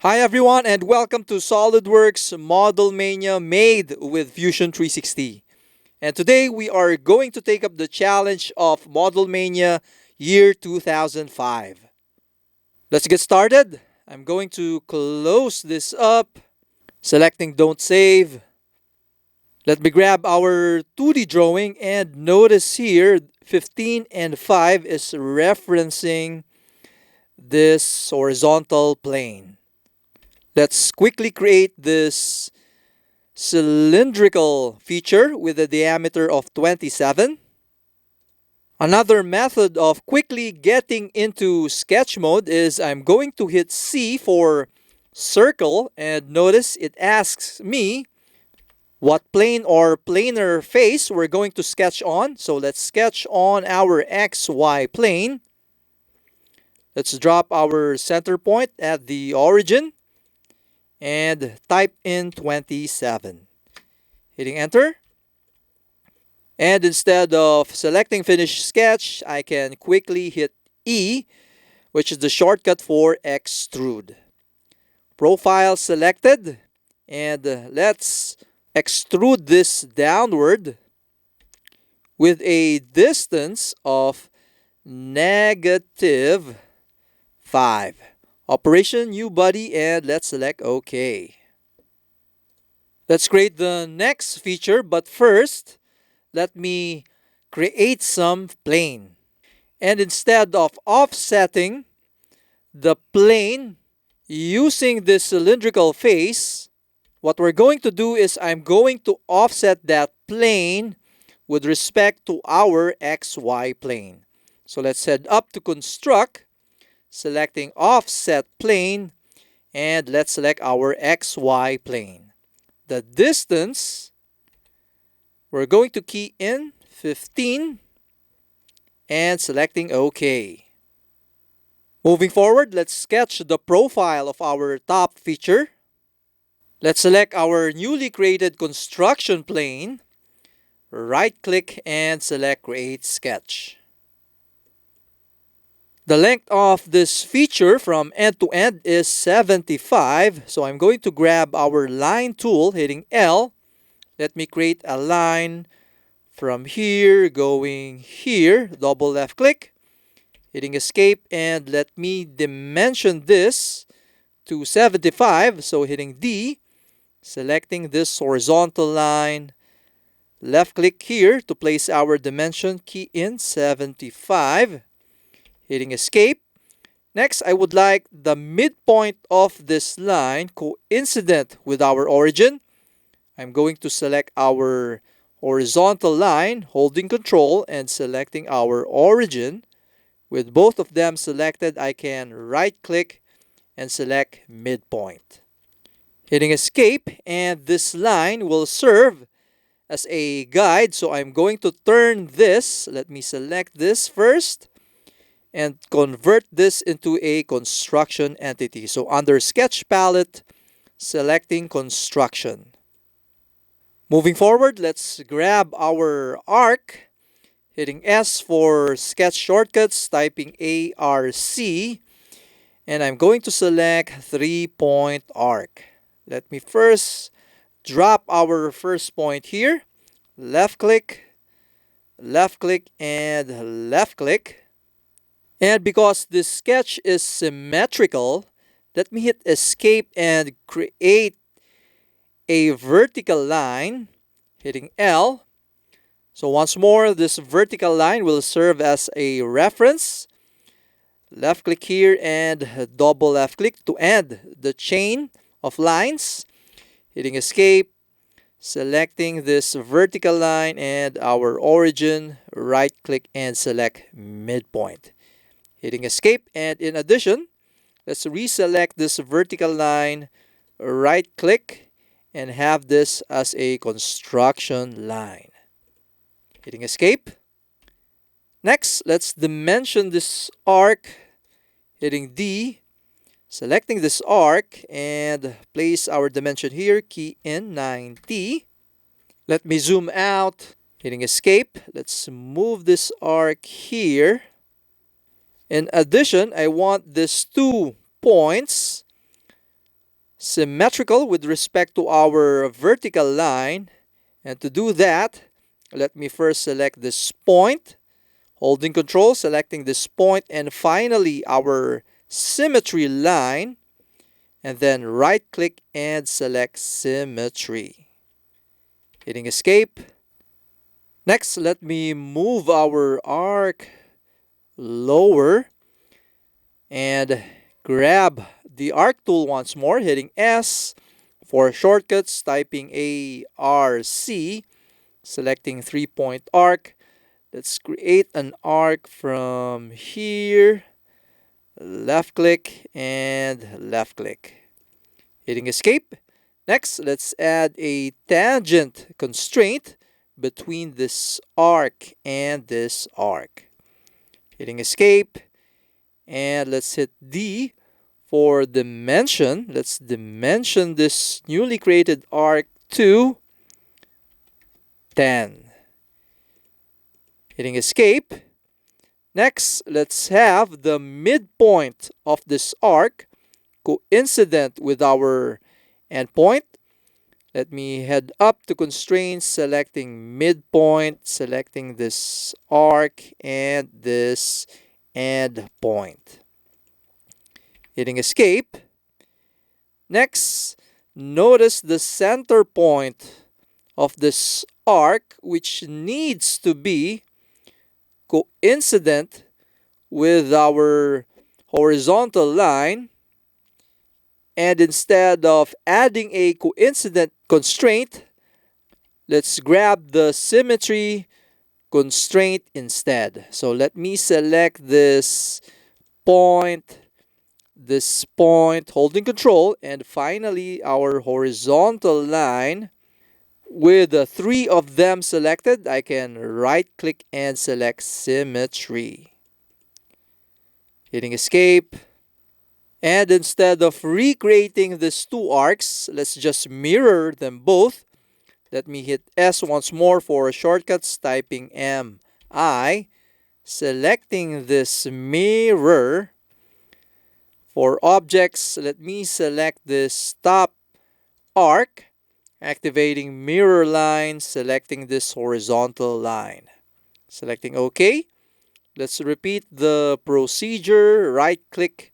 Hi everyone and welcome to SOLIDWORKS Model Mania made with Fusion 360. And today we are going to take up the challenge of Model Mania year 2005. Let's get started. I'm going to close this up, selecting Don't Save. Let me grab our 2D drawing and notice here 15 and 5 is referencing this horizontal plane. Let's quickly create this cylindrical feature with a diameter of 27. Another method of quickly getting into sketch mode is I'm going to hit C for circle, and notice it asks me what plane or planar face we're going to sketch on. So let's sketch on our XY plane. Let's drop our center point at the origin and type in 27. Hitting enter. And instead of selecting finish sketch, I can quickly hit E, which is the shortcut for extrude. Profile selected, and let's extrude this downward with a distance of -5. Operation New Body, and let's select OK. Let's create the next feature, but first, let me create some plane. And instead of offsetting the plane using this cylindrical face, what we're going to do is I'm going to offset that plane with respect to our XY plane. So let's head up to Construct, selecting Offset Plane, and let's select our XY plane. The distance, we're going to key in 15 and selecting OK. Moving forward, let's sketch the profile of our top feature. Let's select our newly created construction plane, right-click and select Create Sketch. The length of this feature from end to end is 75, so I'm going to grab our line tool, hitting L. Let me create a line from here going here, double left click, hitting escape, and let me dimension this to 75, so hitting D, selecting this horizontal line, left click here to place our dimension, key in 75, hitting escape. Next, I would like the midpoint of this line coincident with our origin. I'm going to select our horizontal line, holding control and selecting our origin. With both of them selected, I can right click and select midpoint. Hitting escape, and this line will serve as a guide. So I'm going to turn this, let me select this first, and convert this into a construction entity. So under Sketch Palette, selecting Construction. Moving forward, let's grab our arc, hitting S for sketch shortcuts, typing ARC, and I'm going to select 3-point arc. Let me first drop our first point here, left click, and left click. And because this sketch is symmetrical, let me hit escape and create a vertical line, hitting L. So once more, this vertical line will serve as a reference. Left click here and double left click to end the chain of lines. Hitting escape, selecting this vertical line and our origin, right click and select midpoint. Hitting escape, and in addition, let's reselect this vertical line, right click, and have this as a construction line. Hitting escape. Next, let's dimension this arc, hitting D, selecting this arc, and place our dimension here, key in 90. Let me zoom out, hitting escape. Let's move this arc here. In addition, I want these 2 points symmetrical with respect to our vertical line. And to do that, let me first select this point, holding control, selecting this point, and finally our symmetry line, and then right click and select symmetry. Hitting escape. Next, let me move our arc lower and grab the arc tool once more, hitting S. For shortcuts, typing ARC, selecting 3-point arc. Let's create an arc from here. Left click and left click. Hitting escape. Next, let's add a tangent constraint between this arc and this arc. Hitting escape. And let's hit D for dimension. Let's dimension this newly created arc to 10. Hitting escape. Next, let's have the midpoint of this arc coincident with our endpoint. Let me head up to constraints, selecting midpoint, selecting this arc and this endpoint. Hitting escape. Next, notice the center point of this arc, which needs to be coincident with our horizontal line. And instead of adding a coincident constraint, let's grab the symmetry constraint instead. So let me select this point, holding control, and finally our horizontal line. With the 3 of them selected, I can right click and select symmetry. Hitting escape. And instead of recreating these 2 arcs, let's just mirror them both. Let me hit S once more for shortcuts, typing MI, selecting this mirror. For objects, let me select this top arc, activating mirror line, selecting this horizontal line. Selecting OK. Let's repeat the procedure, right click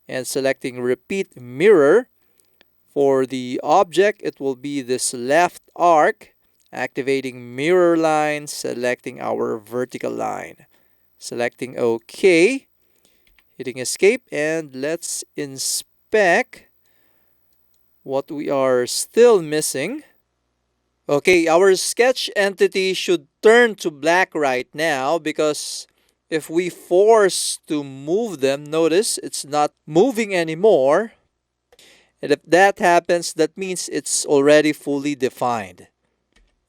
and selecting repeat mirror. For the object, it will be this left arc, activating mirror line, selecting our vertical line. Selecting OK. Hitting escape, and let's inspect what we are still missing. Okay, our sketch entity should turn to black right now because if we force to move them, notice it's not moving anymore. And if that happens, that means it's already fully defined.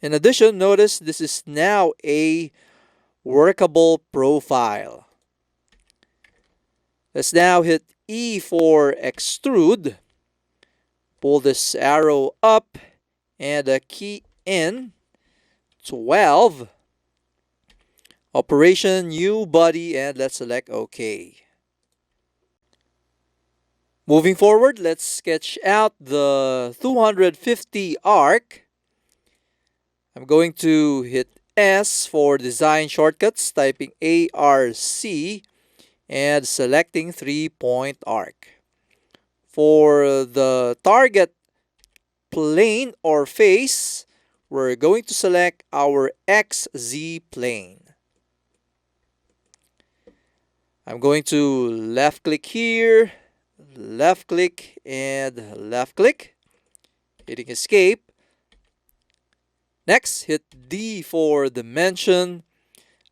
In addition, notice this is now a workable profile. Let's now hit E for extrude. Pull this arrow up and key in 12. Operation new body, and let's select OK. Moving forward, let's sketch out the 250 arc. I'm going to hit S for design shortcuts, typing ARC and selecting 3-point arc. For the target plane or face, we're going to select our XZ plane. I'm going to left click here, left click and left click, hitting escape. Next, hit D for dimension.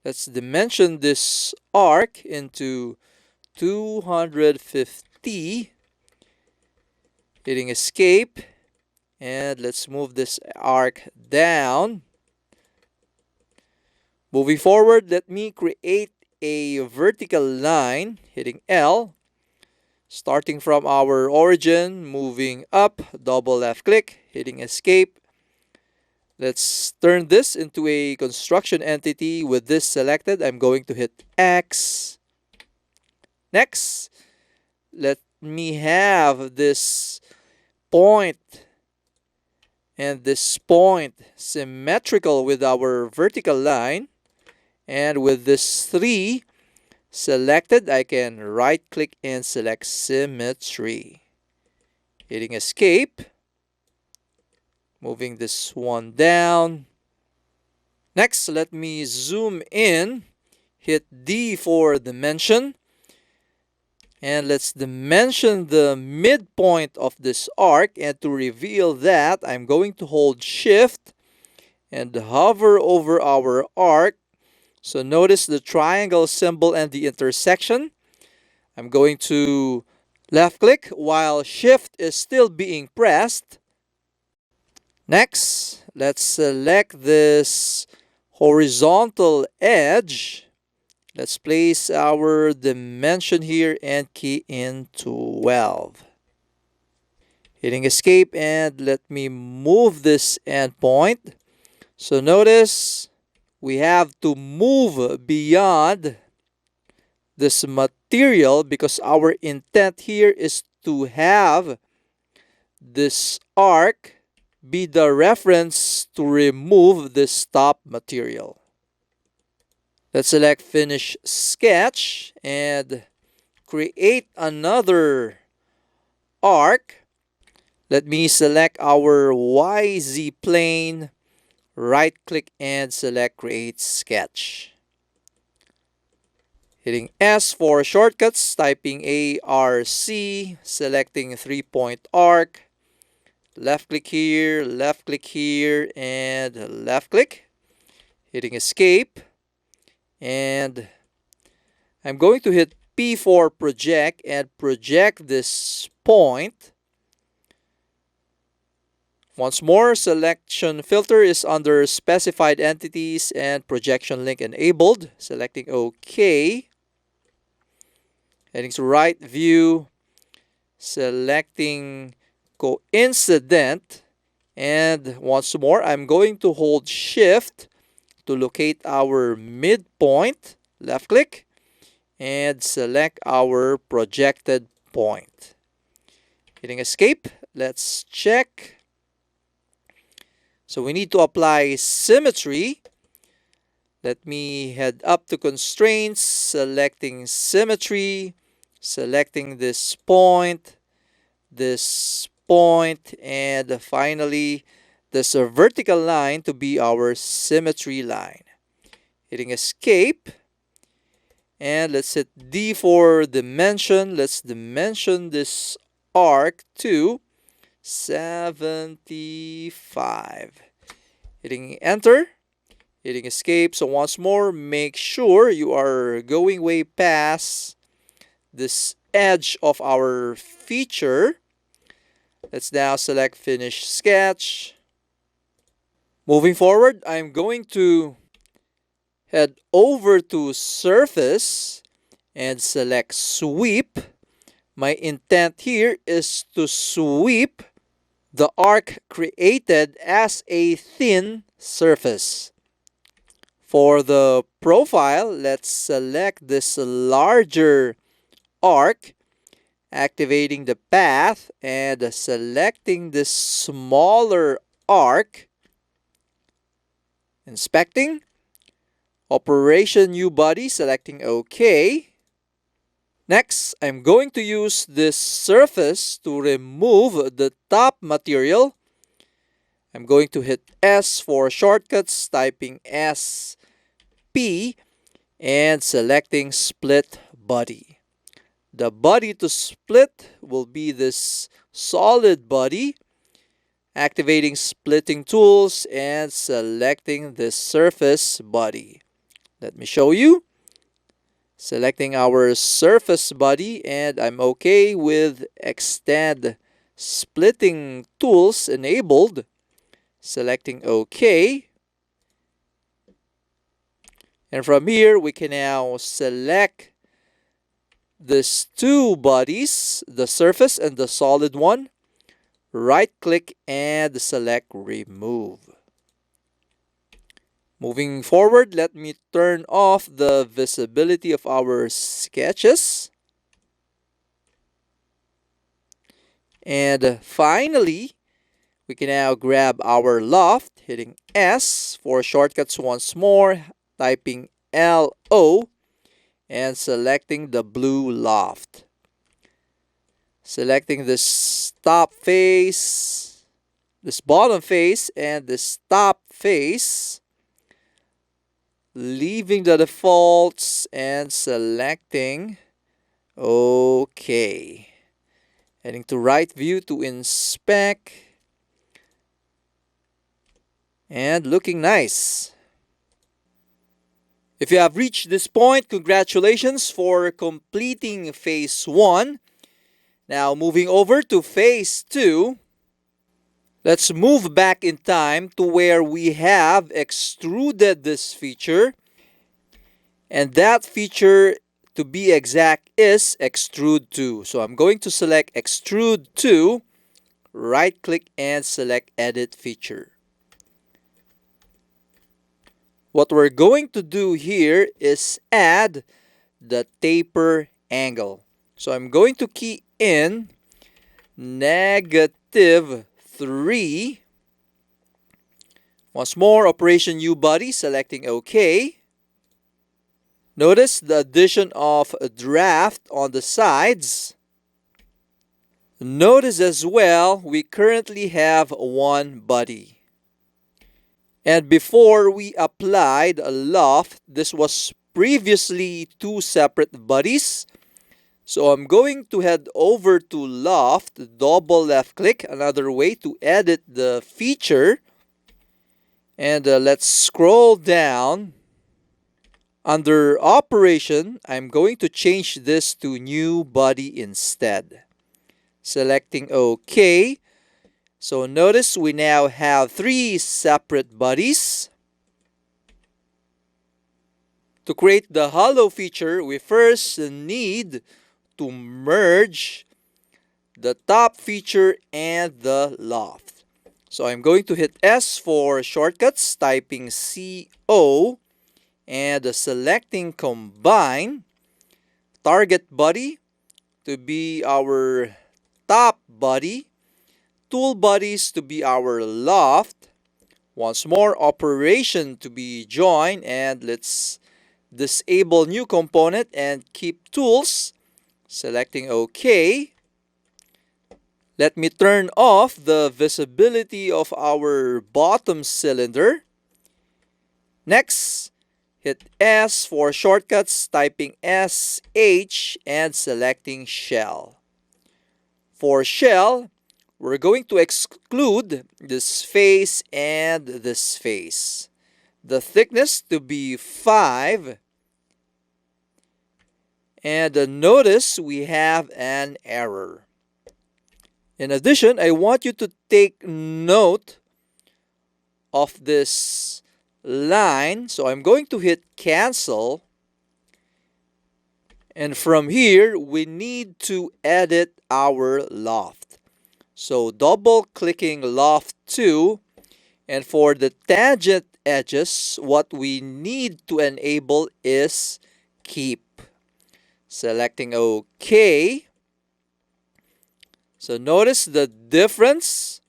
Let's dimension this arc into 250, hitting escape, and let's move this arc down. Moving forward, let me create a vertical line, hitting L, starting from our origin, moving up, double left click, hitting escape. Let's turn this into a construction entity. With this selected, I'm going to hit X. Next, let me have this point and this point symmetrical with our vertical line. And with this 3 selected, I can right click and select Symmetry. Hitting Escape. Moving this one down. Next, let me zoom in. Hit D for dimension. And let's dimension the midpoint of this arc. And to reveal that, I'm going to hold Shift and hover over our arc. So notice the triangle symbol and the intersection. I'm going to left click while Shift is still being pressed. Next, let's select this horizontal edge. Let's place our dimension here and key in 12. Hitting Escape, and let me move this endpoint. So notice we have to move beyond this material because our intent here is to have this arc be the reference to remove this top material. Let's select Finish Sketch and create another arc. Let me select our YZ plane, right click and select Create Sketch. Hitting S for shortcuts, typing ARC, selecting 3-point arc, left click here, and left click. Hitting Escape. And I'm going to hit P for project and project this point. Once more, selection filter is under specified entities and projection link enabled. Selecting OK. Heading to right view. Selecting coincident. And once more, I'm going to hold Shift to locate our midpoint, left click, and select our projected point. Hitting Escape, let's check. So we need to apply symmetry. Let me head up to constraints, selecting symmetry, selecting this point, and finally this vertical line to be our symmetry line. Hitting Escape. And let's hit D for dimension. Let's dimension this arc to 75. Hitting Enter. Hitting Escape. So once more, make sure you are going way past this edge of our feature. Let's now select Finish Sketch. Moving forward, I'm going to head over to Surface and select Sweep. My intent here is to sweep the arc created as a thin surface. For the profile, let's select this larger arc, activating the path and selecting this smaller arc. Inspecting. Operation New Body, selecting OK. Next, I'm going to use this surface to remove the top material. I'm going to hit S for shortcuts, typing SP, and selecting Split Body. The body to split will be this solid body. Activating splitting tools and selecting the surface body. Let me show you. Selecting our surface body, and I'm okay with extend splitting tools enabled. Selecting OK. And from here, we can now select these two bodies, the surface and the solid one. Right click and select Remove. Moving forward, let me turn off the visibility of our sketches. And finally, we can now grab our loft, hitting S for shortcuts once more, typing LO, and selecting the blue loft. Selecting this top face, this bottom face, and this top face. Leaving the defaults and selecting OK. Heading to right view to inspect. And looking nice. If you have reached this point, congratulations for completing phase 1. Now moving over to phase 2. Let's move back in time to where we have extruded this feature. And that feature, to be exact, is Extrude to. So I'm going to select Extrude to, right click and select Edit Feature. What we're going to do here is add the taper angle. So I'm going to key in -3. Once more, Operation U body, selecting OK. Notice the addition of a draft on the sides. Notice as well, we currently have one body. And before we applied a loft, this was previously two separate bodies. So I'm going to head over to loft, double left click, another way to edit the feature. And let's scroll down. Under operation, I'm going to change this to new body instead. Selecting OK. So notice we now have three separate bodies. To create the hollow feature, we first need to merge the top feature and the loft. So I'm going to hit S for shortcuts, typing CO, and selecting combine. Target body to be our top body. Tool bodies to be our loft. Once more, operation to be join, and let's disable new component and keep tools. Selecting OK. Let me turn off the visibility of our bottom cylinder. Next, hit S for shortcuts, typing SH and selecting shell. For shell, we're going to exclude this face and this face. The thickness to be 5. And notice we have an error. In addition, I want you to take note of this line. So I'm going to hit cancel. And from here, we need to edit our loft. So double clicking loft 2, and for the tangent edges, what we need to enable is keep. Selecting OK. So notice the difference.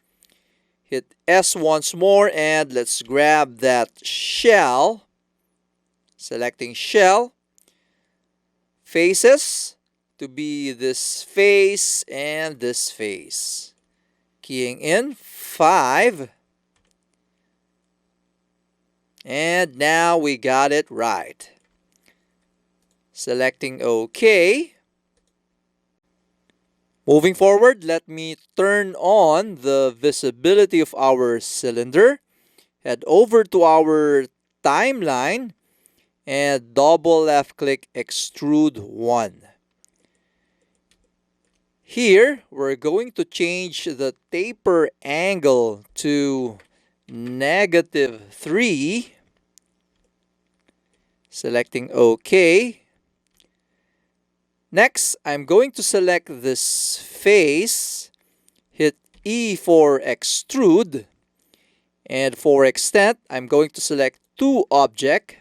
Hit S once more and let's grab that shell. Selecting shell. Faces to be this face and this face. Keying in 5. And now we got it right. Selecting OK. Moving forward, let me turn on the visibility of our cylinder. Head over to our timeline and double left click Extrude 1. Here, we're going to change the taper angle to -3. Selecting OK. Next, I'm going to select this face. Hit E for extrude. And for extent, I'm going to select to object.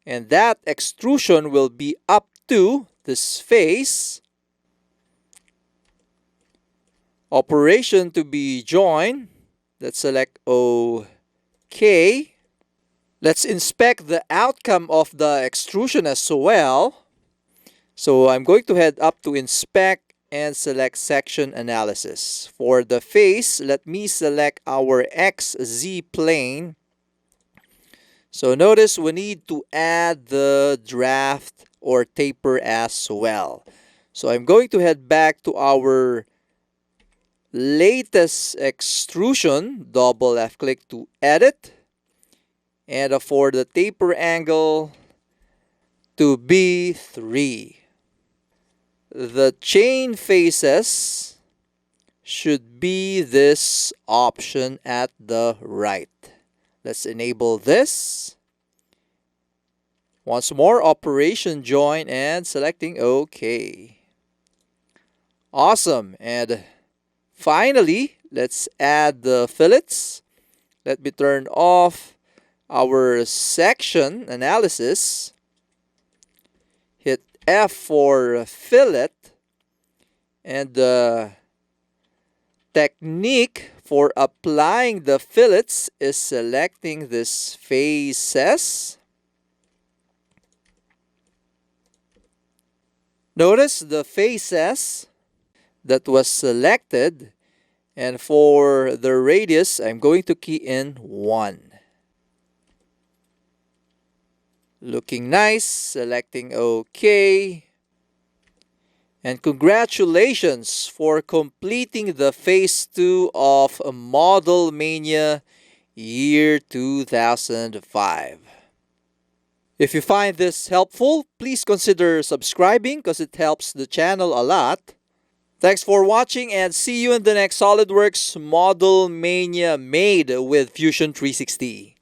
And that extrusion will be up to this face. Operation to be joined. Let's select OK. Let's inspect the outcome of the extrusion as well. So I'm going to head up to Inspect and select Section Analysis. For the face, let me select our XZ plane. So notice we need to add the draft or taper as well. So I'm going to head back to our latest extrusion, double left click to edit, and for the taper angle to be 3. The chain faces should be this option at the right. Let's enable this. Once more, operation join and selecting OK. Awesome. And finally, let's add the fillets. Let me turn off our section analysis. Hit F for fillet. And the technique for applying the fillets is selecting this faces. Notice the faces that was selected, and for the radius I'm going to key in 1. Looking nice, selecting OK. And congratulations for completing the phase 2 of Model Mania year 2005. If you find this helpful, please consider subscribing because it helps the channel a lot. Thanks for watching and see you in the next SOLIDWORKS Model Mania made with Fusion 360.